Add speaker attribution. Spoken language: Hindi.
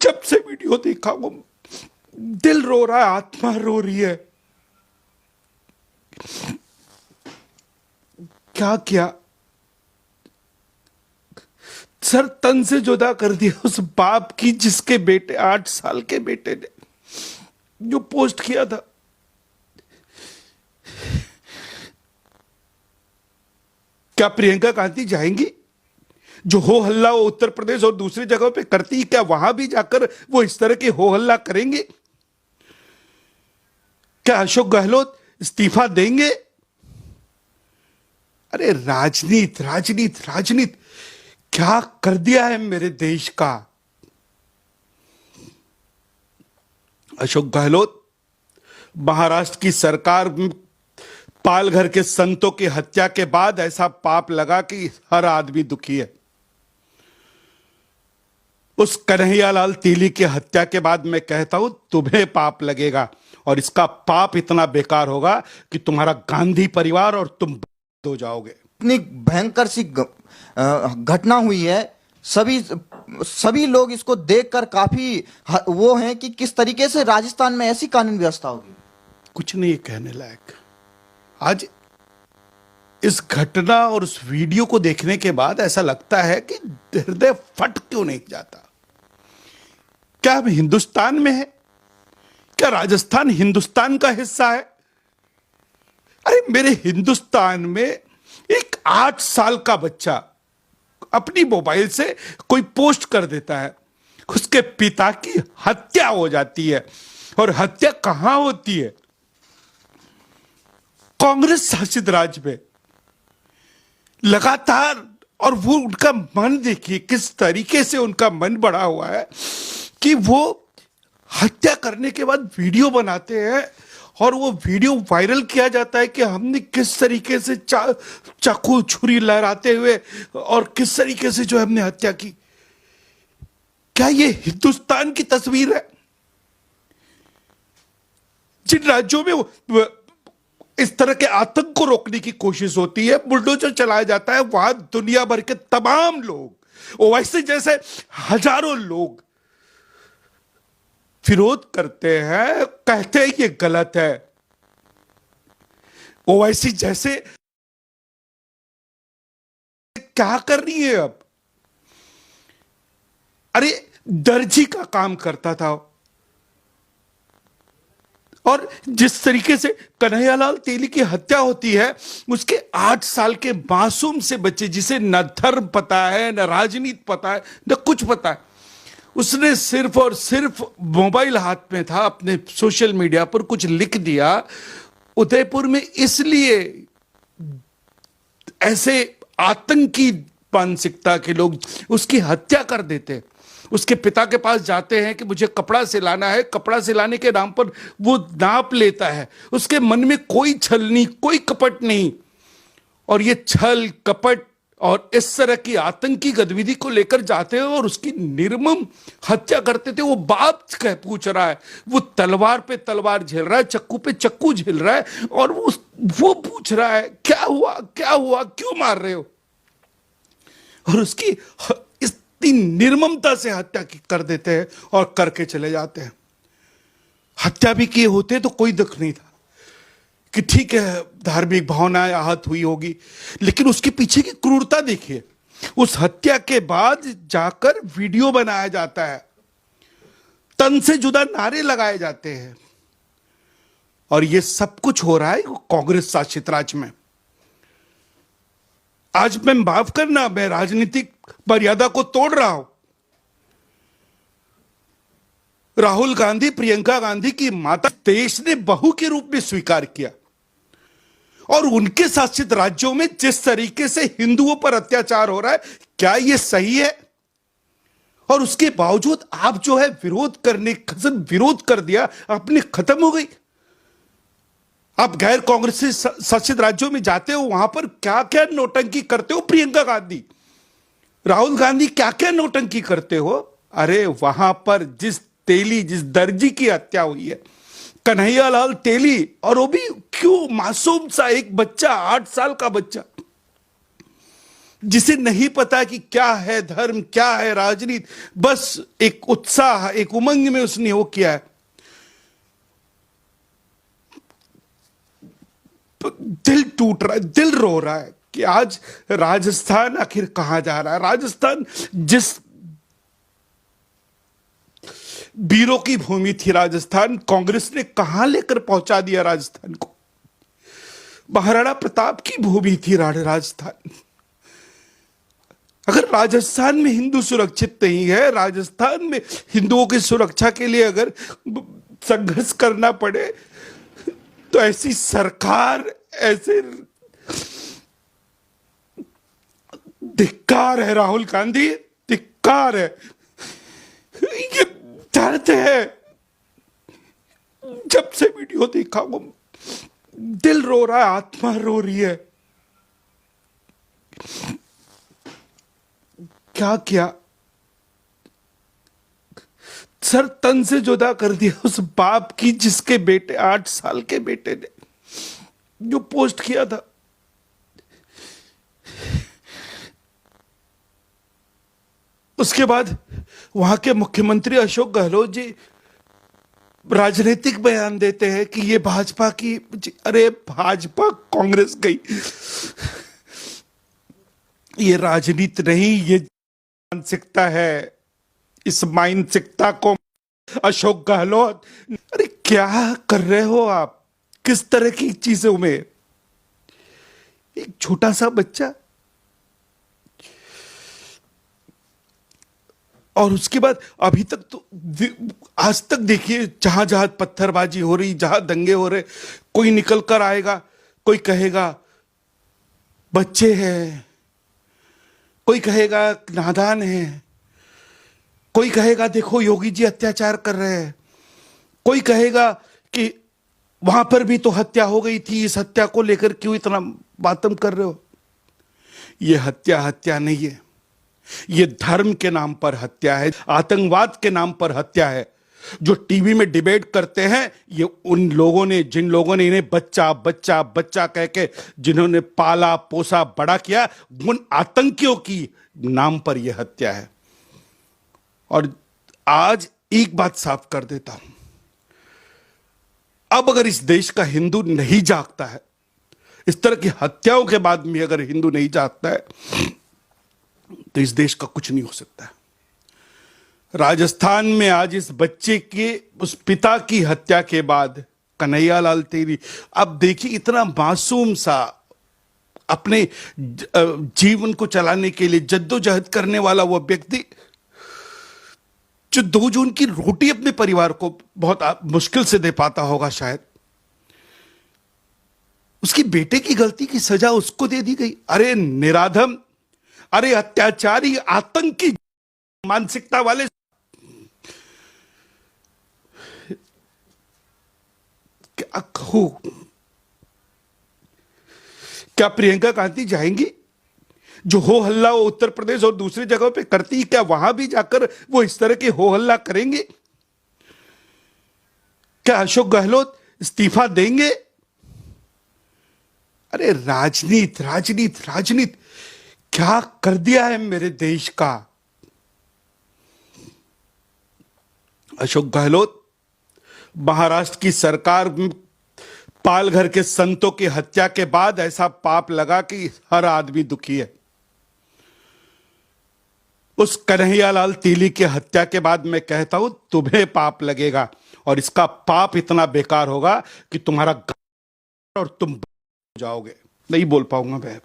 Speaker 1: जब से वीडियो देखा वो दिल रो रहा है, आत्मा रो रही है। क्या किया सर, तन से जुदा कर दिया उस बाप की जिसके बेटे 8 साल के बेटे ने जो पोस्ट किया था। क्या प्रियंका गांधी जाएंगी? जो हो हल्ला वो उत्तर प्रदेश और दूसरी जगहों पे करती, क्या वहां भी जाकर वो इस तरह के हो हल्ला करेंगे? क्या अशोक गहलोत इस्तीफा देंगे? अरे राजनीति राजनीति राजनीति क्या कर दिया है मेरे देश का। अशोक गहलोत, महाराष्ट्र की सरकार पालघर के संतों की हत्या के बाद ऐसा पाप लगा कि हर आदमी दुखी है। उस कन्हैयालाल तीली की हत्या के बाद मैं कहता हूं तुम्हें पाप लगेगा, और इसका पाप इतना बेकार होगा कि तुम्हारा गांधी परिवार और तुम हो जाओगे।
Speaker 2: इतनी भयंकर सी घटना हुई है, सभी लोग इसको देखकर काफी वो हैं कि किस तरीके से राजस्थान में ऐसी कानून व्यवस्था होगी,
Speaker 1: कुछ नहीं कहने लायक। आज इस घटना और उस वीडियो को देखने के बाद ऐसा लगता है कि हृदय फट क्यों नहीं जाता। क्या हम हिंदुस्तान में है? क्या राजस्थान हिंदुस्तान का हिस्सा है? अरे मेरे हिंदुस्तान में एक 8 साल का बच्चा अपनी मोबाइल से कोई पोस्ट कर देता है, उसके पिता की हत्या हो जाती है। और हत्या कहां होती है? कांग्रेस शासित राज्य में लगातार। और वो उनका मन देखिए किस तरीके से उनका मन बढ़ा हुआ है कि वो हत्या करने के बाद वीडियो बनाते हैं, और वो वीडियो वायरल किया जाता है कि हमने किस तरीके से चाकू छुरी लहराते हुए और किस तरीके से जो हमने हत्या की। क्या ये हिंदुस्तान की तस्वीर है? जिन राज्यों में इस तरह के आतंक को रोकने की कोशिश होती है, बुलडोजर चलाया जाता है, वहां दुनिया भर के तमाम लोग, ओवैसी जैसे हजारों लोग विरोध करते हैं, कहते हैं ये गलत है। ओवैसी जैसे क्या कर रही है अब? अरे दर्जी का काम करता था, और जिस तरीके से कन्हैयालाल तेली की हत्या होती है, उसके 8 साल के मासूम से बच्चे जिसे न धर्म पता है, न राजनीति पता है, न कुछ पता है, उसने सिर्फ और सिर्फ मोबाइल हाथ में था, अपने सोशल मीडिया पर कुछ लिख दिया। उदयपुर में इसलिए ऐसे आतंकी मानसिकता के लोग उसकी हत्या कर देते। उसके पिता के पास जाते हैं कि मुझे कपड़ा सिलाना है, कपड़ा सिलाने के नाम पर वो नाप लेता है। उसके मन में कोई छल नहीं, कोई कपट नहीं। और ये छल कपट और इस तरह की आतंकी गतिविधि को लेकर जाते हैं और उसकी निर्मम हत्या करते थे। वो बाप कह पूछ रहा है, वो तलवार पे तलवार झेल रहा है, चक्कू पे चक्कू झेल रहा है, और वो पूछ रहा है क्या हुआ, क्या हुआ, क्यों मार रहे हो? और उसकी इतनी निर्ममता से हत्या कर देते हैं और करके चले जाते हैं। हत्या भी किए होते तो कोई दुख नहीं था कि ठीक है धार्मिक भावनाएं आहत हुई होगी, लेकिन उसके पीछे की क्रूरता देखिए। उस हत्या के बाद जाकर वीडियो बनाया जाता है, तन से जुदा नारे लगाए जाते हैं, और यह सब कुछ हो रहा है कांग्रेस शासित राज्य में। आज मैं माफ करना, मैं राजनीतिक मर्यादा को तोड़ रहा हूं। राहुल गांधी, प्रियंका गांधी की माता देश ने बहू के रूप में स्वीकार किया, और उनके शासित राज्यों में जिस तरीके से हिंदुओं पर अत्याचार हो रहा है, क्या यह सही है? और उसके बावजूद आप जो है विरोध कर दिया, अपनी खत्म हो गई। आप गैर कांग्रेसी शासित राज्यों में जाते हो, वहां पर क्या क्या नौटंकी करते हो प्रियंका गांधी, राहुल गांधी, क्या क्या नौटंकी करते हो? अरे वहां पर जिस दर्जी की हत्या हुई है, कन्हैयालाल तेली, और वो भी क्यों मासूम सा एक बच्चा, 8 साल का बच्चा, जिसे नहीं पता कि क्या है धर्म, क्या है राजनीति, बस एक उत्साह, एक उमंग में उसने वो किया है। दिल टूट रहा है, दिल रो रहा है कि आज राजस्थान आखिर कहां जा रहा है। राजस्थान जिस वीरों की भूमि थी, राजस्थान कांग्रेस ने कहां लेकर पहुंचा दिया राजस्थान को। महाराणा प्रताप की भूमि थी राजस्थान। अगर राजस्थान में हिंदू सुरक्षित नहीं है, राजस्थान में हिंदुओं की सुरक्षा के लिए अगर संघर्ष करना पड़े, तो ऐसी सरकार, ऐसे धिक्कार है राहुल गांधी, धिक्कार है। ये दर्द है। जब से वीडियो देखा वो दिल रो रहा है, आत्मा रो रही है। क्या किया सर, तन से जुदा कर दिया उस बाप की जिसके बेटे, 8 साल के बेटे ने जो पोस्ट किया था। उसके बाद वहां के मुख्यमंत्री अशोक गहलोत जी राजनीतिक बयान देते हैं कि ये भाजपा की, अरे भाजपा कांग्रेस गई, ये राजनीति नहीं, ये मानसिकता है। इस मानसिकता को अशोक गहलोत, अरे क्या कर रहे हो आप, किस तरह की चीजों में। एक छोटा सा बच्चा, और उसके बाद अभी तक तो, आज तक देखिए, जहां जहां पत्थरबाजी हो रही, जहां दंगे हो रहे, कोई निकल कर आएगा, कोई कहेगा बच्चे हैं, कोई कहेगा नादान है, कोई कहेगा देखो योगी जी अत्याचार कर रहे हैं, कोई कहेगा कि वहां पर भी तो हत्या हो गई थी, इस हत्या को लेकर क्यों इतना मातम कर रहे हो। यह हत्या नहीं है, यह धर्म के नाम पर हत्या है, आतंकवाद के नाम पर हत्या है। जो टीवी में डिबेट करते हैं, ये उन लोगों ने, जिन लोगों ने इन्हें बच्चा बच्चा बच्चा कह के जिन्होंने पाला पोसा बड़ा किया, उन आतंकियों की नाम पर यह हत्या है। और आज एक बात साफ कर देता हूं, अब अगर इस देश का हिंदू नहीं जागता है, इस तरह की हत्याओं के बाद भी अगर हिंदू नहीं जागता है, तो इस देश का कुछ नहीं हो सकता है। राजस्थान में आज इस बच्चे के, उस पिता की हत्या के बाद कन्हैयालाल तेली, अब देखिए इतना मासूम सा, अपने जीवन को चलाने के लिए जद्दोजहद करने वाला वो व्यक्ति, जो 2 जून की रोटी अपने परिवार को बहुत मुश्किल से दे पाता होगा शायद, उसकी बेटे की गलती की सजा उसको दे दी गई। अरे निराधम, अरे अत्याचारी, आतंकी मानसिकता वाले, क्या कहूं, क्या प्रियंका गांधी जाएंगी? जो हो हल्ला वो उत्तर प्रदेश और दूसरी जगहों पे करती, क्या वहां भी जाकर वो इस तरह के हो हल्ला करेंगे? क्या अशोक गहलोत इस्तीफा देंगे? अरे राजनीति राजनीति राजनीति क्या कर दिया है मेरे देश का। अशोक गहलोत, महाराष्ट्र की सरकार पालघर के संतों की हत्या के बाद ऐसा पाप लगा कि हर आदमी दुखी है। उस कन्हैयालाल तेली की हत्या के बाद मैं कहता हूं तुम्हें पाप लगेगा, और इसका पाप इतना बेकार होगा कि तुम्हारा और तुम जाओगे। नहीं बोल पाऊंगा मैं।